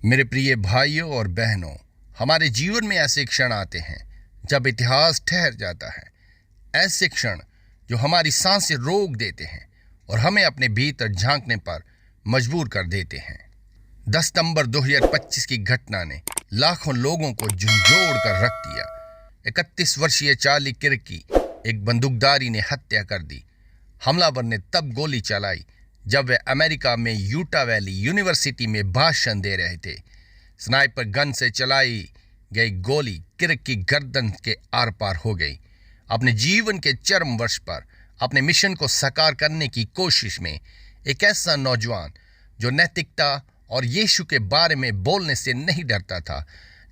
मेरे प्रिय भाइयों और बहनों, हमारे जीवन में ऐसे क्षण आते हैं जब इतिहास ठहर जाता है। ऐसे क्षण जो हमारी सांसें रोक देते हैं और हमें अपने भीतर झांकने पर मजबूर कर देते हैं। 10 सितंबर 2025 की घटना ने लाखों लोगों को झंझोड़ कर रख दिया। 31 वर्षीय चार्ली किर्क की एक बंदूकधारी ने हत्या कर दी। हमलावर ने तब गोली चलाई जब वे अमेरिका में यूटा वैली यूनिवर्सिटी में भाषण दे रहे थे। स्नाइपर गन से चलाई गई गोली किर्क की गर्दन के आर पार हो गई। अपने जीवन के चरम वर्ष पर अपने मिशन को साकार करने की कोशिश में एक ऐसा नौजवान जो नैतिकता और यीशु के बारे में बोलने से नहीं डरता था,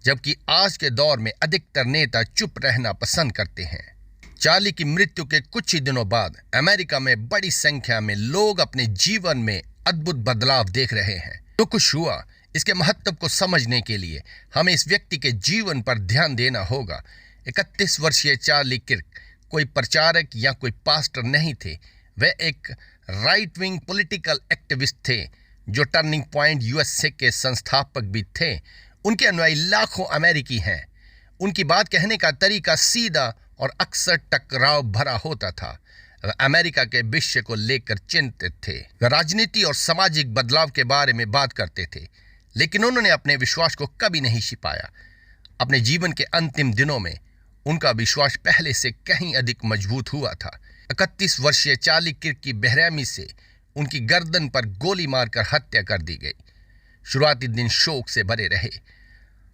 जबकि आज के दौर में अधिकतर नेता चुप रहना पसंद करते हैं। चार्ली की मृत्यु के कुछ ही दिनों बाद अमेरिका में बड़ी संख्या में लोग अपने जीवन में अद्भुत बदलाव देख रहे हैं। जो कुछ हुआ, इसके महत्व को समझने के लिए हमें इस व्यक्ति के जीवन पर ध्यान देना होगा। 31 वर्षीय चार्ली किर्क कोई प्रचारक या कोई पास्टर नहीं थे। वे एक राइट विंग पॉलिटिकल एक्टिविस्ट थे जो टर्निंग पॉइंट यूएसए के संस्थापक भी थे। उनके अनुयायी लाखों अमेरिकी हैं। उनकी बात कहने का तरीका सीधा और अक्सर टकराव भरा होता था। वे अमेरिका के भविष्य को लेकर चिंतित थे। वे राजनीति और सामाजिक बदलाव के बारे में बात करते थे, लेकिन उन्होंने अपने विश्वास को कभी नहीं छिपाया। अपने जीवन के अंतिम दिनों में उनका विश्वास पहले से कहीं अधिक मजबूत हुआ था। 31 वर्षीय चार्ली किर्क की बेरहमी से उनकी गर्दन पर गोली मारकर हत्या कर दी गई। शुरुआती दिन शोक से भरे रहे।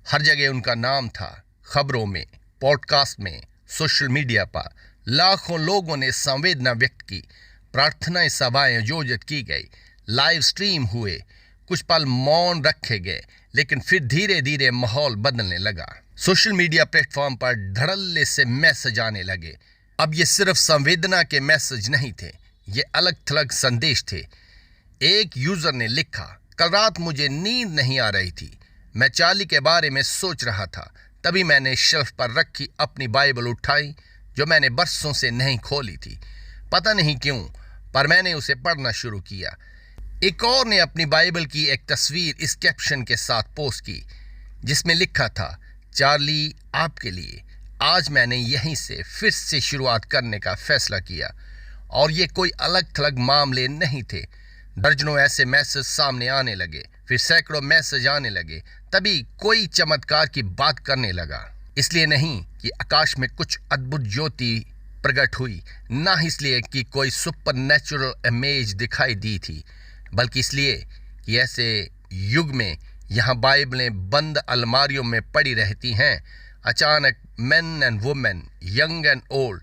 हर जगह उनका नाम था। खबरों में, पॉडकास्ट में, सोशल मीडिया पर लाखों लोगों ने संवेदना व्यक्त की। प्रार्थनाएं सभाएं आयोजित की गई, लाइव स्ट्रीम हुए, कुछ पल मौन रखे गए, लेकिन फिर धीरे धीरे माहौल बदलने लगा। सोशल मीडिया प्लेटफॉर्म पर धड़ल्ले से मैसेज आने लगे। अब ये सिर्फ संवेदना के मैसेज नहीं थे, ये अलग थलग संदेश थे। एक यूजर ने लिखा, कल रात मुझे नींद नहीं आ रही थी। मैं चार्ली के बारे में सोच रहा था। तभी मैंने शेल्फ पर रखी अपनी बाइबल उठाई जो मैंने बरसों से नहीं खोली थी। पता नहीं क्यों, पर मैंने उसे पढ़ना शुरू किया। एक और ने अपनी बाइबल की एक तस्वीर इस कैप्शन के साथ पोस्ट की, जिसमें लिखा था, चार्ली आपके लिए। आज मैंने यहीं से फिर से शुरुआत करने का फैसला किया। और ये कोई अलग थलग मामले नहीं थे। दर्जनों ऐसे मैसेज सामने आने लगे, फिर सैकड़ों मैसेज आने लगे। तभी कोई चमत्कार की बात करने लगा। इसलिए नहीं कि आकाश में कुछ अद्भुत ज्योति प्रकट हुई, ना इसलिए कि कोई सुपरनैचुरल इमेज दिखाई दी थी, बल्कि इसलिए कि ऐसे युग में यहाँ बाइबलें बंद अलमारियों में पड़ी रहती हैं। अचानक main and women, young and old,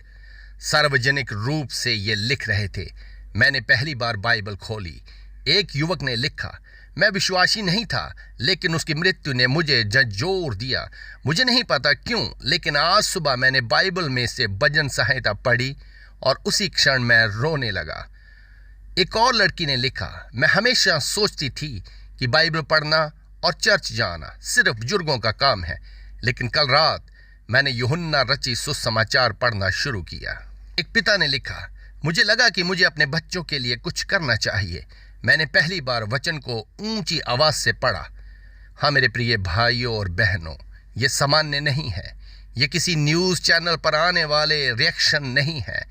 सार्वजनिक रूप से ये लिख रहे थे। मैंने पहली बार बाइबल खोली। एक युवक ने लिखा, मैं विश्वासी नहीं था, लेकिन उसकी मृत्यु ने मुझे झंझोर दिया। मुझे नहीं पता क्यों, लेकिन आज सुबह मैंने बाइबल में से भजन संहिता पढ़ी और उसी क्षण मैं रोने लगा। एक और लड़की ने लिखा, मैं हमेशा सोचती थी कि बाइबल पढ़ना और चर्च जाना सिर्फ बुजुर्गों का काम है, लेकिन कल रात मैंने यूहन्ना रची सुसमाचार पढ़ना शुरू किया। एक पिता ने लिखा, मुझे लगा कि मुझे अपने बच्चों के लिए कुछ करना चाहिए। मैंने पहली बार वचन को ऊंची आवाज से पढ़ा। हाँ मेरे प्रिय भाइयों और बहनों, ये सामान्य नहीं है। ये किसी न्यूज़ चैनल पर आने वाले रिएक्शन नहीं है।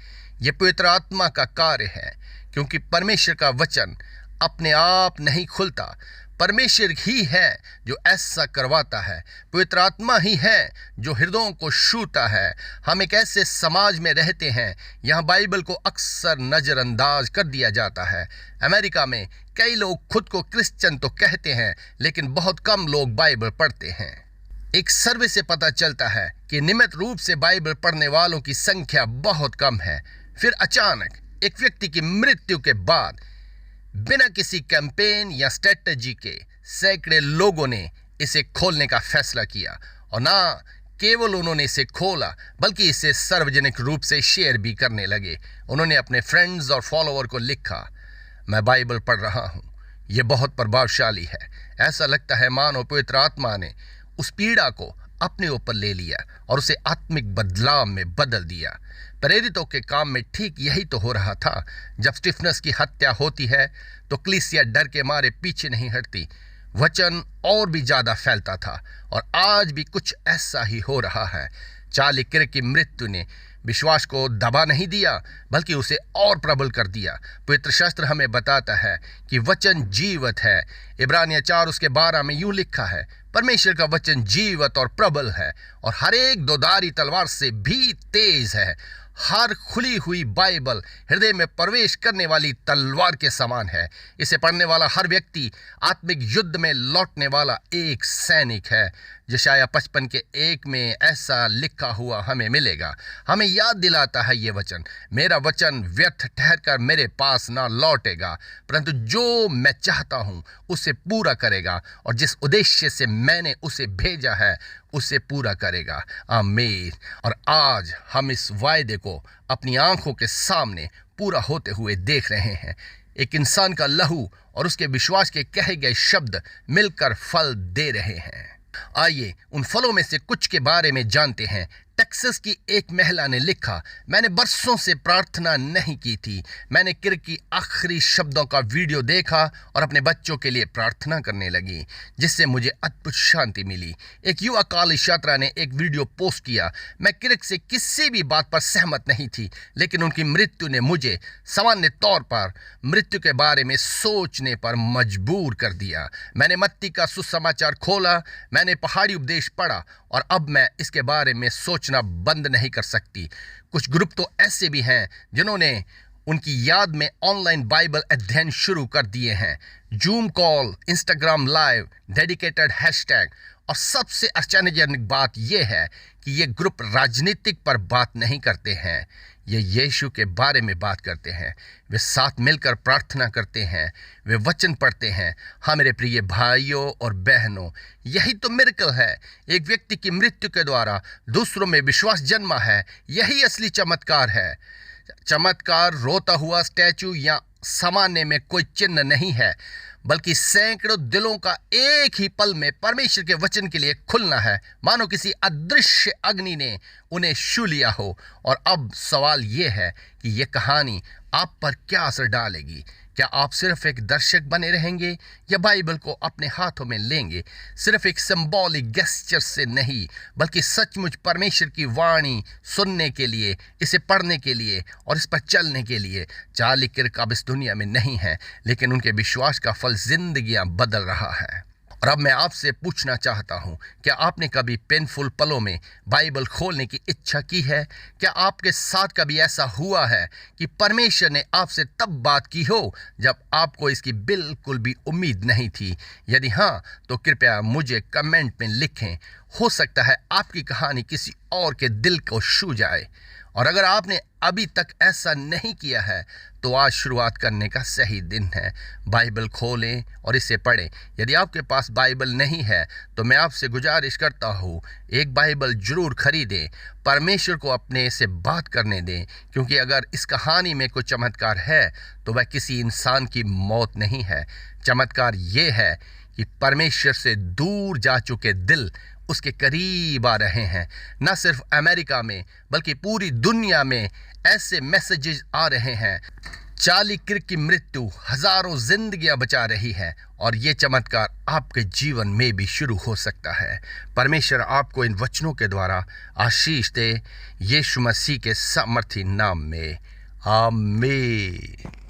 ये पवित्र आत्मा का कार्य है, क्योंकि परमेश्वर का वचन अपने आप नहीं खुलता। परमेश्वर ही है जो ऐसा करवाता है। पवित्र आत्मा ही है जो हृदयों को छूता है। हम एक ऐसे समाज में रहते हैं यहाँ बाइबल को अक्सर नज़रअंदाज कर दिया जाता है। अमेरिका में कई लोग खुद को क्रिश्चियन तो कहते हैं, लेकिन बहुत कम लोग बाइबल पढ़ते हैं। एक सर्वे से पता चलता है कि नियमित रूप से बाइबल पढ़ने वालों की संख्या बहुत कम है। फिर अचानक एक व्यक्ति की मृत्यु के बाद बिना किसी कैंपेन या स्ट्रेटजी के सैकड़े लोगों ने इसे खोलने का फैसला किया। और ना केवल उन्होंने इसे खोला, बल्कि इसे सार्वजनिक रूप से शेयर भी करने लगे। उन्होंने अपने फ्रेंड्स और फॉलोअर को लिखा, मैं बाइबल पढ़ रहा हूँ। यह बहुत प्रभावशाली है। ऐसा लगता है मानो पवित्र आत्मा ने उस पीड़ा को अपने ऊपर ले लिया और उसे आत्मिक बदलाव में बदल दिया। प्रेरितों के काम में ठीक यही तो हो रहा था। जब स्टीफनस की हत्या होती है तो कलीसिया डर के मारे पीछे नहीं हटती। वचन और भी ज्यादा फैलता था और आज भी कुछ ऐसा ही हो रहा है। चार्ली किर्क की मृत्यु ने विश्वास को दबा नहीं दिया बल्कि उसे और प्रबल कर दिया। पवित्र शास्त्र हमें बताता है कि वचन जीवत है। इब्रानिया 4 उसके 12 में यूं लिखा है, परमेश्वर का वचन जीवत और प्रबल है और हर एक दोधारी तलवार से भी तेज है। हर खुली हुई बाइबल हृदय में प्रवेश करने वाली तलवार के समान है। इसे पढ़ने वाला हर व्यक्ति आत्मिक युद्ध में लौटने वाला एक सैनिक है। यशायाह 55 के 1 में ऐसा लिखा हुआ हमें मिलेगा। हमें याद दिलाता है ये वचन, मेरा वचन व्यर्थ ठहरकर मेरे पास ना लौटेगा, परंतु जो मैं चाहता हूँ उसे पूरा करेगा और जिस उद्देश्य से मैंने उसे भेजा है उसे पूरा करेगा। आमीन। और आज हम इस वायदे को अपनी आंखों के सामने पूरा होते हुए देख रहे हैं। एक इंसान का लहू और उसके विश्वास के कहे गए शब्द मिलकर फल दे रहे हैं। आइए उन फलों में से कुछ के बारे में जानते हैं। टेक्सास की एक महिला ने लिखा, मैंने बरसों से प्रार्थना नहीं की थी। मैंने किर्क की आखिरी शब्दों का वीडियो देखा और अपने बच्चों के लिए प्रार्थना करने लगी, जिससे मुझे अद्भुत शांति मिली। एक युवा कॉलेज छात्रा ने एक वीडियो पोस्ट किया, मैं किर्क से किसी भी बात पर सहमत नहीं थी, लेकिन उनकी मृत्यु ने मुझे सामान्य तौर पर मृत्यु के बारे में सोचने पर मजबूर कर दिया। मैंने मत्ती का सुसमाचार खोला, मैंने पहाड़ी उपदेश पढ़ा और अब मैं इसके बारे में सोचना बंद नहीं कर सकती। कुछ ग्रुप तो ऐसे भी हैं जिन्होंने उनकी याद में ऑनलाइन बाइबल अध्ययन शुरू कर दिए हैं। Zoom call, Instagram live, dedicated hashtag. और सबसे आश्चर्यजनक बात यह है कि ये ग्रुप राजनीतिक पर बात नहीं करते हैं, ये यीशु के बारे में बात करते हैं। वे साथ मिलकर प्रार्थना करते हैं, वे वचन पढ़ते हैं। हाँ मेरे प्रिय भाइयों और बहनों, यही तो मिरेकल है। एक व्यक्ति की मृत्यु के द्वारा दूसरों में विश्वास जन्मा है, यही असली चमत्कार है। चमत्कार रोता हुआ स्टैचू या सामान्य में कोई चिन्ह नहीं है, बल्कि सैकड़ों दिलों का एक ही पल में परमेश्वर के वचन के लिए खुलना है, मानो किसी अदृश्य अग्नि ने उन्हें छू लिया हो। और अब सवाल यह है कि यह कहानी आप पर क्या असर डालेगी। क्या आप सिर्फ एक दर्शक बने रहेंगे या बाइबल को अपने हाथों में लेंगे, सिर्फ एक सिंबॉलिक गेस्चर से नहीं, बल्कि सचमुच परमेश्वर की वाणी सुनने के लिए, इसे पढ़ने के लिए और इस पर चलने के लिए। चार्ली किर्क अब इस दुनिया में नहीं है, लेकिन उनके विश्वास का फल जिंदगियां बदल रहा है। और अब मैं आपसे पूछना चाहता हूं, क्या आपने कभी पेनफुल पलों में बाइबल खोलने की इच्छा की है? क्या आपके साथ कभी ऐसा हुआ है कि परमेश्वर ने आपसे तब बात की हो जब आपको इसकी बिल्कुल भी उम्मीद नहीं थी? यदि हाँ, तो कृपया मुझे कमेंट में लिखें। हो सकता है आपकी कहानी किसी और के दिल को छू जाए। और अगर आपने अभी तक ऐसा नहीं किया है तो आज शुरुआत करने का सही दिन है। बाइबल खोलें और इसे पढ़ें। यदि आपके पास बाइबल नहीं है तो मैं आपसे गुजारिश करता हूँ, एक बाइबल जरूर खरीदें, परमेश्वर को अपने से बात करने दें, क्योंकि अगर इस कहानी में कोई चमत्कार है तो वह किसी इंसान की मौत नहीं है। चमत्कार ये है कि परमेश्वर से दूर जा चुके दिल उसके करीब आ रहे हैं। न सिर्फ अमेरिका में बल्कि पूरी दुनिया में ऐसे मैसेजेस आ रहे हैं। चार्ली किर्क की मृत्यु हजारों जिंदगियां बचा रही है और ये चमत्कार आपके जीवन में भी शुरू हो सकता है। परमेश्वर आपको इन वचनों के द्वारा आशीष दे, यीशु मसीह के सामर्थी नाम में, आमीन।